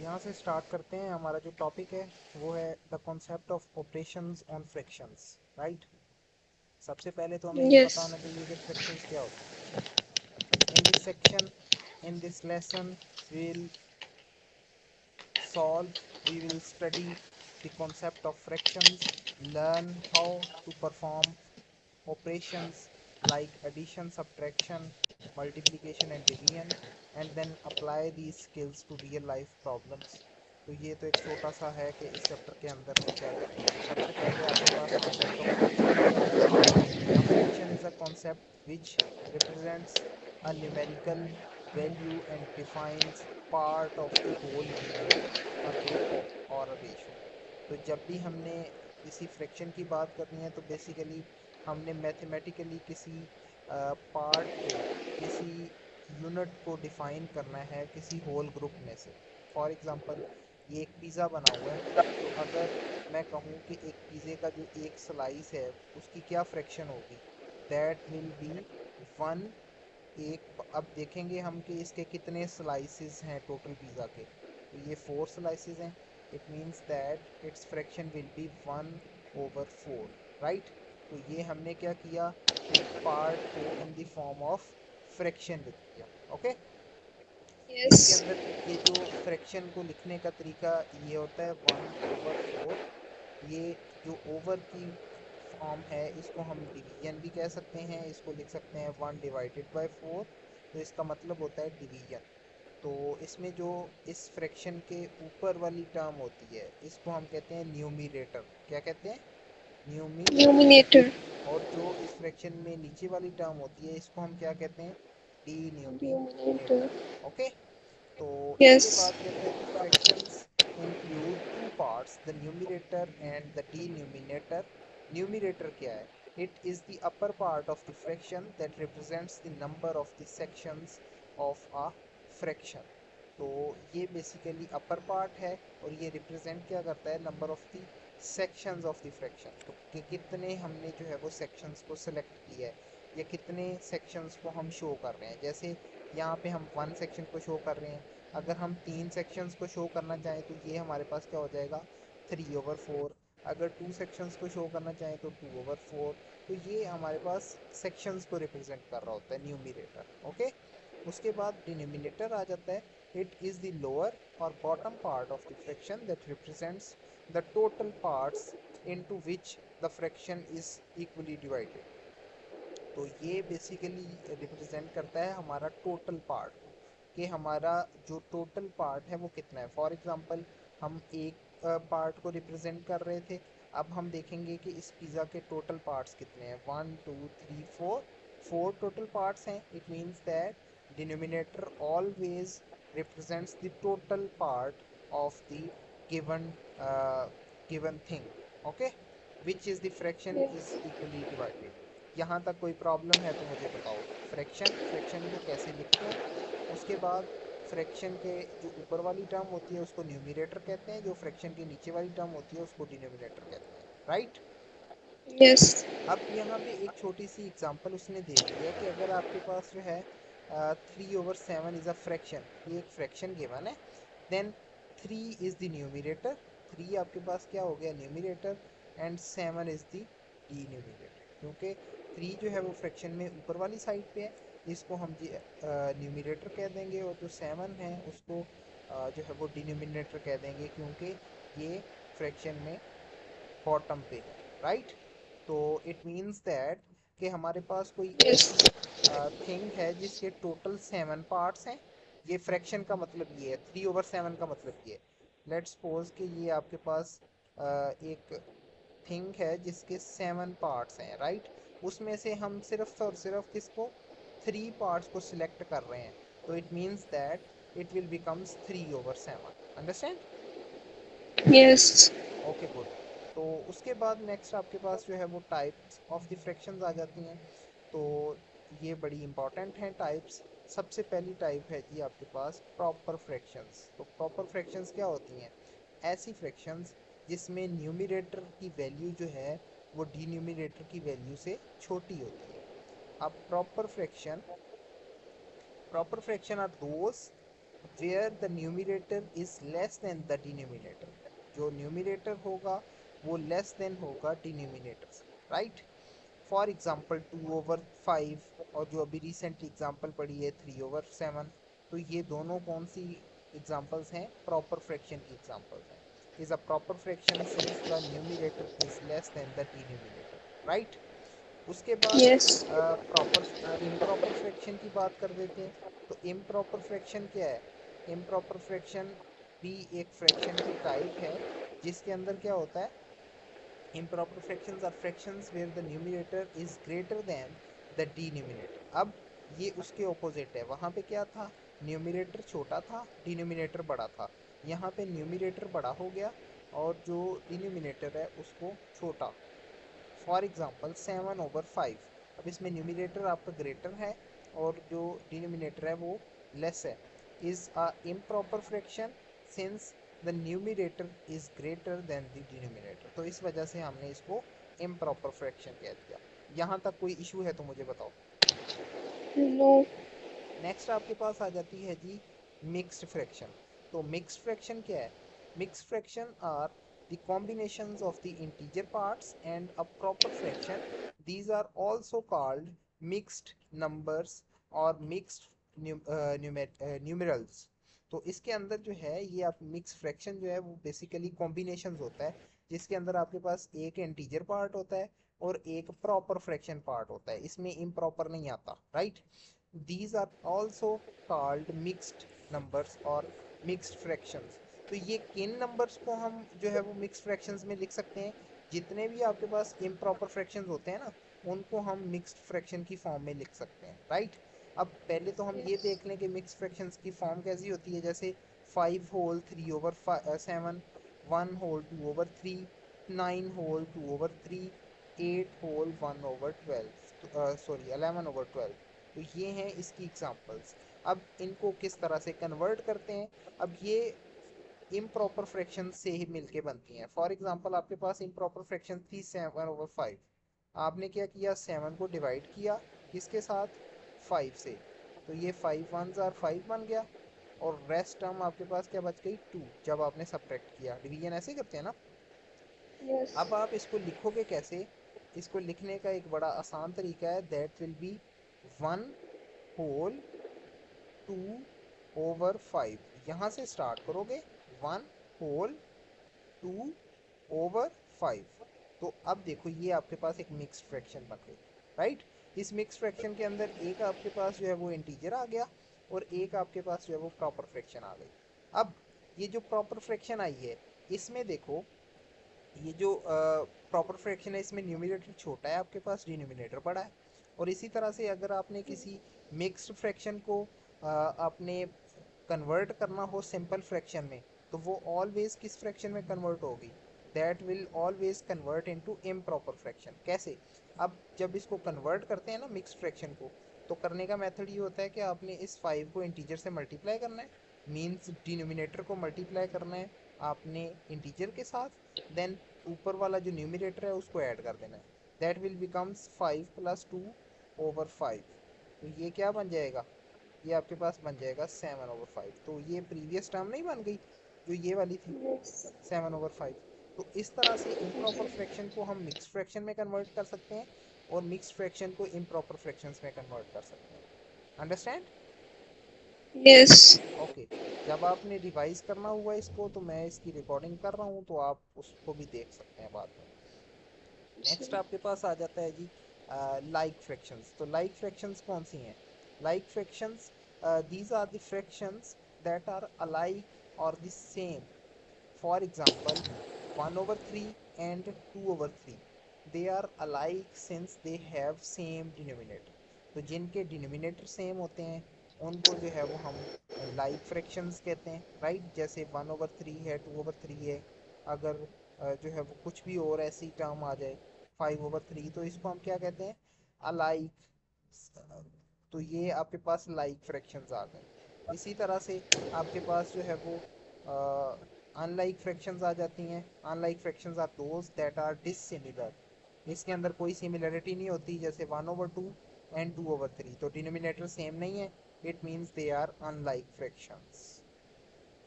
यहाँ से स्टार्ट करते हैं। हमारा जो टॉपिक है वो है the concept of operations on fractions, right. सबसे पहले तो हमें ये पता Yes. होना चाहिए कि फ्रैक्शंस क्या होते हैं। In this section, in this lesson we'll solve, we will study the concept of fractions, learn how to perform operations like addition, subtraction, multiplication and division, and then apply these skills to real life problems. तो ये तो एक छोटा सा है कि इस chapter के अंदर हम क्या देखेंगे। सबसे पहले आपके पास कॉन्सेप्ट ऑफ फ्रैक्शन आ जाता है। A fraction is a concept which represents a numerical value and defines part of the whole number, a group or a ratio। तो जब भी हमने किसी फ्रैक्शन की बात करनी है तो बेसिकली हमने मैथमेटिकली किसी पार्ट को, किसी यूनिट को डिफाइन करना है किसी होल ग्रुप में से। फॉर एग्जांपल, ये एक पिज़्ज़ा बना हुआ है, तो अगर मैं कहूँ कि एक पिज़्ज़े का जो एक स्लाइस है उसकी क्या फ्रैक्शन होगी, दैट विल बी वन। एक अब देखेंगे हम कि इसके कितने स्लाइसेस हैं टोटल पिज़्ज़ा के, तो ये 4 स्लाइसेस हैं। It means that it's fraction will be 1/4, right. तो ये हमने क्या किया, एक पार्ट को in the form of fraction लिख दिया। ओके। इसके Yes. अंदर ये जो फ्रैक्शन को लिखने का तरीका ये होता है 1/4। ये जो ओवर की फॉर्म है इसको हम डिवीजन भी कह सकते हैं, इसको लिख सकते हैं 1/4। तो इसका मतलब होता है डिवीजन। तो इसमें जो इस फ्रैक्शन के ऊपर वाली टर्म होती है इसको हम कहते हैं न्यूमरेटर। क्या कहते हैं? न्यूमरेटर। Numerator. और जो इस फ्रैक्शन में नीचे वाली टर्म होती है इसको हम क्या कहते हैं? Numerator. डिनोमिनेटर। ओके। तो इसके Yes. बाद कहते हैं कि fractions include two parts, the numerator and the denominator. Numerator क्या है? It is the upper part of the fraction that represents the number of the sections of a fraction. तो ये बेसिकली अपर पार्ट है और ये represent क्या करता है? Number of the sections of the fraction. तो कितने हमने जो है वो सेक्शंस को सिलेक्ट किया है या कितने सेक्शंस को हम शो कर रहे हैं। जैसे यहाँ पे हम 1 सेक्शन को शो कर रहे हैं, अगर हम 3 सेक्शंस को शो करना चाहें तो ये हमारे पास क्या हो जाएगा? 3/4। अगर 2 सेक्शंस को शो करना चाहें तो 2/4। तो ये हमारे पास सेक्शंस को रिप्रेजेंट कर रहा होता है न्यूमरेटर। ओके। उसके बाद डिनोमिनेटर आ जाता है। इट इज द लोअर और bottom part of the fraction that represents the total parts into which the fraction is equally divided. तो ये बेसिकली रिप्रेजेंट करता है हमारा टोटल पार्ट को, कि हमारा जो टोटल पार्ट है वो कितना है। फॉर एग्जांपल, हम एक पार्ट को रिप्रेजेंट कर रहे थे। अब हम देखेंगे कि इस पिज़्ज़ा के टोटल पार्ट्स कितने हैं। 1 2 3 4, 4 टोटल पार्ट्स हैं। It means that denominator always represents the total part of the given given thing. Okay, which is the fraction is Yes. Equally divided. यहाँ तक कोई प्रॉब्लम है तो मुझे बताओ। फ्रैक्शन को कैसे लिखते हैं। उसके बाद फ्रैक्शन के जो ऊपर वाली टर्म होती है उसको न्यूमरेटर कहते हैं, जो फ्रैक्शन के नीचे वाली टर्म होती है उसको डिनोमिनेटर कहते हैं, राइट। Yes. अब यहाँ पे एक छोटी सी एग्जांपल उसने दे दी है कि अगर आपके पास जो है 3/7 इज अ फ्रैक्शन, ये एक फ्रैक्शन गिवन है, देन 3 इज द न्यूमरेटर। 3 आपके पास क्या हो गया? Numerator. And 7 is the denominator, क्योंकि 3 जो है वो फ्रैक्शन में ऊपर वाली साइड पे है, इसको हम न्यूमरेटर कह देंगे, और जो 7 है उसको जो है वो डिनोमिनेटर कह देंगे, क्योंकि ये फ्रैक्शन में बॉटम पे है, राइट। तो इट मीन्स दैट कि हमारे पास कोई Yes. ऐसी थिंग है जिसके टोटल 7 पार्ट्स हैं। ये फ्रैक्शन का मतलब ये है, 3/7 का मतलब ये है। लेट्स सपोज कि ये आपके पास एक थिंग है जिसके 7 पार्ट्स हैं, राइट। उसमें से हम सिर्फ और सिर्फ किसको? 3 पार्ट्स को सिलेक्ट कर रहे हैं। तो it means that it will becomes 3/7। Understand? Yes. Okay, good. तो उसके बाद नेक्स्ट आपके पास जो है वो टाइप्स ऑफ द फ्रैक्शंस आ जाती हैं। तो ये बड़ी इंपॉर्टेंट हैं टाइप्स। सबसे पहली टाइप है जी आपके पास प्रॉपर फ्रैक्शंस। तो प्रॉपर फ्रैक्शंस क्या होती हैं? ऐसी फ्रैक्शंस जिसमें न्यूमरेटर की वैल्यू जो है वो डिन्यूमरेटर की वैल्यू से छोटी होती है। अब proper fraction are those where the numerator is less than the denominator, जो न्यूमिनेटर होगा वो लेस देन होगा डिनोमिनेटर से, राइट। फॉर एग्जाम्पल 2/5 और जो अभी रिसेंटली एग्जाम्पल पढ़ी है 3/7, तो ये दोनों कौन सी एग्जाम्पल्स हैं, प्रॉपर फ्रैक्शन की एग्जाम्पल्स हैं। Is a proper fraction since the numerator is less than the denominator, right. उसके बाद Yes. प्रॉपर इम्प्रॉपर फ्रैक्शन की बात कर देते हैं। तो इम्प्रॉपर फ्रैक्शन क्या है, इम्प्रॉपर फ्रैक्शन भी एक फ्रैक्शन की टाइप है जिसके अंदर क्या होता है, improper fractions are fractions where the numerator is greater than the denominator। अब ये उसके ऑपोजिट है, वहां पे क्या था, न्यूमिनेटर छोटा था डिनोमिनेटर बड़ा था, यहाँ पे न्यूमिनेटर बड़ा हो गया और जो डिनोमिनेटर है उसको छोटा। फॉर एग्जाम्पल 7/5, अब इसमें न्यूमिनेटर आपका ग्रेटर है और जो डिनोमिनेटर है वो लेस है, is a improper fraction since the numerator is greater than the denominator. तो इस वजह से हमने इसको इम्प्रॉपर फ्रैक्शन कह दिया। यहाँ तक कोई इशू है तो मुझे बताओ। No. नेक्स्ट आपके पास आ जाती है जी मिक्स्ड फ्रैक्शन। तो मिक्स्ड फ्रैक्शन क्या है, mixed fraction are the combinations of the integer parts and a proper fraction, these are also called mixed numbers और मिक्स्ड न्यूमरल्स। तो इसके अंदर जो है ये आप मिक्स फ्रैक्शन जो है वो बेसिकली कॉम्बिनेशंस होता है जिसके अंदर आपके पास एक इंटीजर पार्ट होता है और एक प्रॉपर फ्रैक्शन पार्ट होता है, इसमें इम्प्रॉपर नहीं आता, right. these are also called mixed numbers और mixed fractions। तो ये किन नंबर्स को हम जो है वो मिक्स्ड फ्रैक्शंस में लिख सकते हैं, जितने भी आपके पास इम्प्रॉपर फ्रैक्शंस होते हैं ना उनको हम मिक्स्ड फ्रैक्शन की फॉर्म में लिख सकते हैं, राइट। अब पहले तो हम ये Yes. देख लें कि मिक्स्ड फ्रैक्शंस की फॉर्म कैसी होती है, जैसे 5 whole 3/7, 1 whole 2/3, 9 whole 2/3, 8 whole 1/12, sorry 11/12। तो ये हैं इसकी एग्जांपल्स। अब इनको किस तरह से कन्वर्ट करते हैं, अब ये इम्प्रॉपर फ्रैक्शन से ही मिलके बनती हैं। फॉर एग्जांपल आपके पास इम्प्रॉपर फ्रैक्शन थी 7/5, आपने क्या किया, 7 को डिवाइड किया किसके साथ, 5 से, तो ये 5 1 जार 5 बन गया और रेस्ट टर्म आपके पास क्या बच गई 2, जब आपने सब्ट्रैक्ट किया, डिवीजन ऐसे करते हैं ना। Yes. अब आप इसको लिखोगे कैसे, इसको लिखने का एक बड़ा आसान तरीका है, दैट विल बी 1 होल 2/5, यहाँ से स्टार्ट करोगे 1 होल 2/5। तो अब देखो ये आपके पास एक मिक्स्ड फ्रैक्शन बन गई, राइट। इस मिक्स्ड फ्रैक्शन के अंदर एक आपके पास जो है वो इंटीजर आ गया और एक आपके पास जो है वो प्रॉपर फ्रैक्शन आ गई। अब ये जो प्रॉपर फ्रैक्शन आई है इसमें देखो, ये जो प्रॉपर फ्रैक्शन है इसमें न्यूमिनेटर छोटा है आपके पास, डिनोमिनेटर बड़ा है। और इसी तरह से अगर आपने किसी मिक्स्ड फ्रैक्शन को आपने कन्वर्ट करना हो सिंपल फ्रैक्शन में, तो वो ऑलवेज किस फ्रैक्शन में कन्वर्ट होगी, that will always convert into improper fraction. कैसे, अब जब इसको कन्वर्ट करते हैं ना मिक्स्ड फ्रैक्शन को, तो करने का मेथड ये होता है कि आपने इस 5 को इंटीजर से मल्टीप्लाई करना है, मीन्स डिनोमिनेटर को मल्टीप्लाई करना है आपने इंटीजर के साथ, देन ऊपर वाला जो न्यूमिनेटर है उसको ऐड कर देना है, दैट विल बिकम्स 5 + 2/5। तो ये क्या बन जाएगा, ये आपके पास बन जाएगा 7/5। तो ये प्रीवियस टर्म नहीं बन गई जो ये वाली थी, Yes. 7/5। तो इस तरह से इम्प्रॉपर फ्रैक्शन को हम मिक्स फ्रैक्शन में कन्वर्ट कर सकते हैं और मिक्स फ्रैक्शन को इम्प्रॉपर फ्रैक्शंस में कन्वर्ट कर सकते हैं। अंडरस्टैंड। Yes. ओके। जब आपने रिवाइज करना हुआ इसको तो मैं इसकी रिकॉर्डिंग कर रहा हूँ तो आप उसको भी देख सकते हैं बाद में। नेक्स्ट आपके पास आ जाता है जी लाइक फ्रैक्शंस। तो लाइक फ्रैक्शंस कौन सी हैं, like fractions, these are the fractions that are alike और the same. For example 1/3 and 2/3, they are alike since they have same denominator। तो जिनके डिनोमिनेटर सेम होते हैं उनको जो है वो हम लाइक फ्रैक्शंस कहते हैं, राइट। जैसे 1/3 है 2/3 है, अगर जो है वो कुछ भी और ऐसी टर्म आ जाए 5/3, तो इसको हम क्या कहते हैं, अलाइक। तो ये आपके पास लाइक फ्रैक्शंस आ गए। इसी तरह से आपके पास जो है वो अनलाइक फ्रैक्शंस आ जाती हैं। Unlike fractions are those that are dissimilar, इसके अंदर कोई सिमिलरिटी नहीं होती, जैसे 1/2 एंड 2/3, तो डिनोमिनेटर सेम नहीं है it means they are unlike fractions.